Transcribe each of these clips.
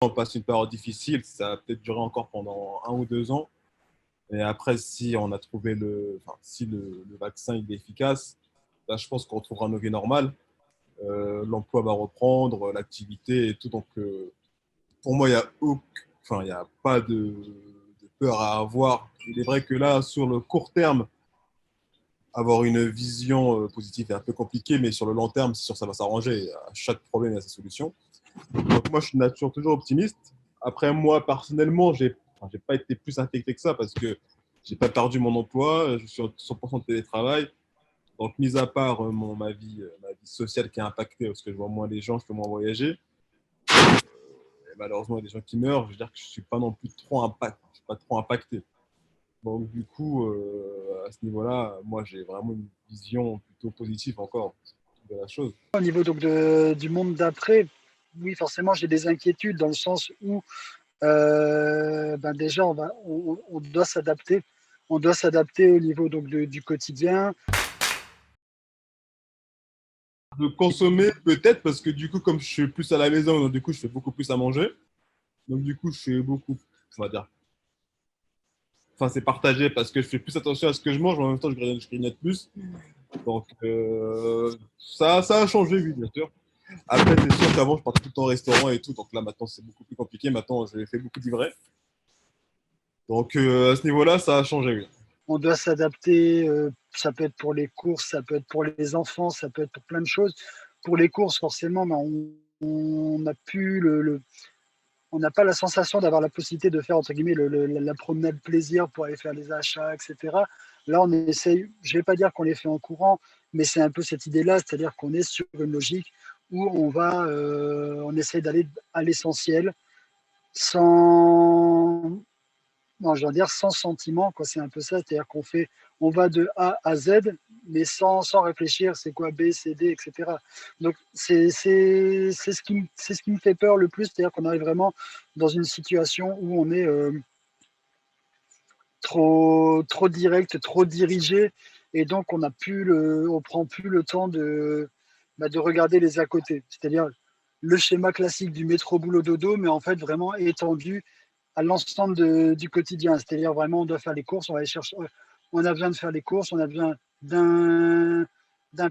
On passe une période difficile, ça va peut-être durer encore pendant 1 ou 2 ans. Et après, si on a trouvé si le vaccin il est efficace, là, je pense qu'on retrouvera nos vies normales. L'emploi va reprendre, l'activité et tout. Donc, pour moi, il y a pas de peur à avoir. Il est vrai que là, sur le court terme, avoir une vision positive est un peu compliqué, mais sur le long terme, c'est sûr que ça va s'arranger. À chaque problème, il y a sa solution. Donc, moi, je suis de nature toujours optimiste. Après, moi, personnellement, j'ai pas été plus affecté que ça parce que j'ai pas perdu mon emploi, je suis en 100% de télétravail. Donc, mis à part ma vie sociale qui est impactée parce que je vois moins les gens, je peux moins voyager, et malheureusement, il y a des gens qui meurent, je veux dire que je ne suis pas non plus je suis pas trop impacté. Donc, du coup, à ce niveau-là, moi, j'ai vraiment une vision plutôt positive encore de la chose. Au niveau donc du monde d'après, oui, forcément, j'ai des inquiétudes dans le sens où déjà, on doit s'adapter. On doit s'adapter au niveau donc du quotidien. De consommer, peut-être, parce que du coup, comme je suis plus à la maison, donc, du coup, je fais beaucoup plus à manger. Donc, du coup, je fais beaucoup, on va dire, enfin, c'est partagé parce que je fais plus attention à ce que je mange, mais en même temps, je grignote plus. Donc, ça a changé, oui, bien sûr. Après, c'est sûr qu'avant, je partais tout le temps au restaurant et tout. Donc là, maintenant, c'est beaucoup plus compliqué. Maintenant, je fais beaucoup d'ivrets. Donc, à ce niveau-là, ça a changé, oui. On doit s'adapter. Ça peut être pour les courses, ça peut être pour les enfants, ça peut être pour plein de choses. Pour les courses, forcément, on n'a plus on n'a pas la sensation d'avoir la possibilité de faire entre guillemets la promenade plaisir pour aller faire les achats, etc. Là, on essaye, je ne vais pas dire qu'on les fait en courant, mais c'est un peu cette idée-là, c'est-à-dire qu'on est sur une logique où on essaye d'aller à l'essentiel sans, non, je veux dire sans sentiment, quoi. C'est un peu ça, c'est-à-dire on va de A à Z, mais sans réfléchir, c'est quoi B, C, D, etc. Donc c'est ce qui me fait peur le plus, c'est-à-dire qu'on arrive vraiment dans une situation où on est trop direct, trop dirigé, et donc on prend plus le temps de regarder les à côté. C'est-à-dire le schéma classique du métro boulot dodo, mais en fait vraiment étendu à l'ensemble du quotidien. C'est-à-dire vraiment, on doit faire les courses, on va aller chercher, on a besoin de faire les courses, on a besoin d'un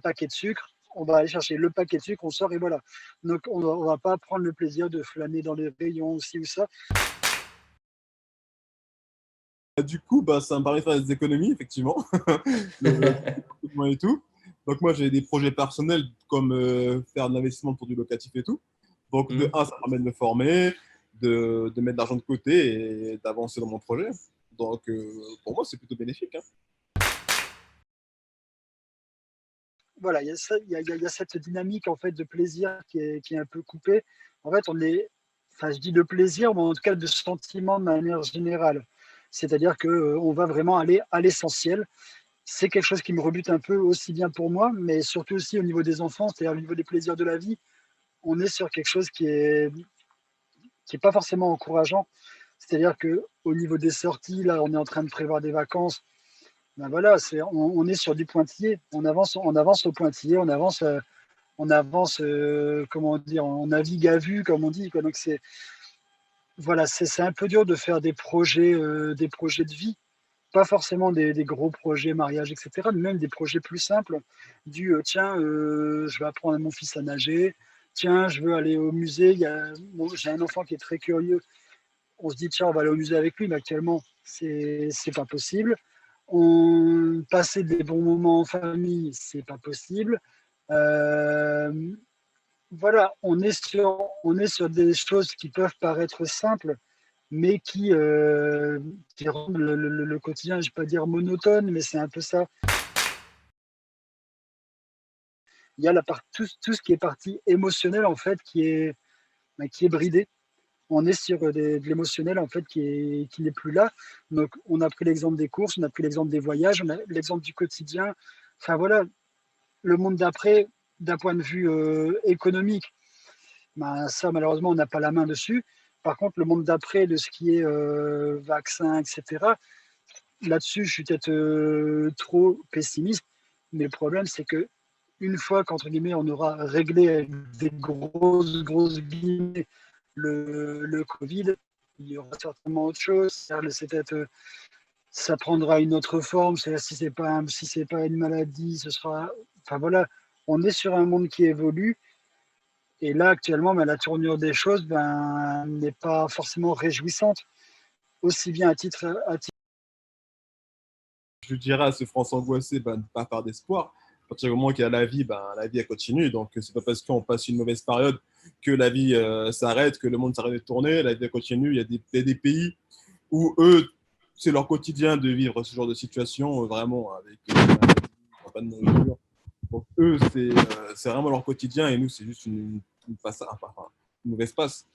paquet de sucre, on va aller chercher le paquet de sucre, on sort et voilà. Donc on ne va pas prendre le plaisir de flâner dans les rayons aussi ou ça. Du coup, bah, ça me permet de faire des économies, effectivement. Le et tout. Donc, moi, j'ai des projets personnels comme faire de l'investissement pour du locatif et tout. Donc, de Hmm. un, ça permet de me former, de mettre de l'argent de côté et d'avancer dans mon projet. Donc, pour moi, c'est plutôt bénéfique, hein. Voilà, il y a cette dynamique en fait de plaisir qui est un peu coupée. En fait, enfin, je dis de plaisir, mais en tout cas de sentiment de manière générale. C'est-à-dire qu'on va vraiment aller à l'essentiel. C'est quelque chose qui me rebute un peu aussi bien pour moi, mais surtout aussi au niveau des enfants, c'est-à-dire au niveau des plaisirs de la vie. On est sur quelque chose qui est pas forcément encourageant. C'est-à-dire que au niveau des sorties, là, on est en train de prévoir des vacances. Ben voilà, on est sur du pointillé. On avance au pointillé, on avance, comment dire, on navigue à vue, comme on dit, quoi. Donc voilà, c'est un peu dur de faire des projets de vie, pas forcément des gros projets mariage, etc., mais même des projets plus simples. Tiens, je vais apprendre à mon fils à nager. Tiens, je veux aller au musée. Bon, j'ai un enfant qui est très curieux. On se dit tiens, on va aller au musée avec lui, mais actuellement c'est pas possible. Passer des bons moments en famille, c'est pas possible. Euh, voilà, on est sur des choses qui peuvent paraître simples, mais qui rendent le quotidien, je ne vais pas dire monotone, mais c'est un peu ça. Il y a tout ce qui est partie émotionnelle, en fait, qui est bridé. On est sur de l'émotionnel, en fait, qui n'est plus là. Donc, on a pris l'exemple des courses, on a pris l'exemple des voyages, on a l'exemple du quotidien. Enfin, voilà, le monde d'après, d'un point de vue économique, ben, ça, malheureusement, on n'a pas la main dessus. Par contre, le monde d'après, de ce qui est vaccin, etc., là-dessus, je suis peut-être trop pessimiste. Mais le problème, c'est que une fois qu'entre guillemets, on aura réglé avec des grosses guillemets le Covid, il y aura certainement autre chose. C'est peut-être, ça prendra une autre forme. C'est-à-dire, si c'est pas une maladie, ce sera. Enfin voilà, on est sur un monde qui évolue. Et là, actuellement, la tournure des choses n'est pas forcément réjouissante, aussi bien à titre. Je dirais à ce France angoissé, ne pas faire d'espoir. À partir du moment qu'il y a la vie elle continue. Donc, c'est pas parce qu'on passe une mauvaise période que la vie s'arrête, que le monde s'arrête de tourner. La vie elle continue. Il y a des pays où eux, c'est leur quotidien de vivre ce genre de situation, vraiment, avec pas de nourriture. Donc, eux, c'est vraiment leur quotidien et nous, c'est juste une mauvaise passe.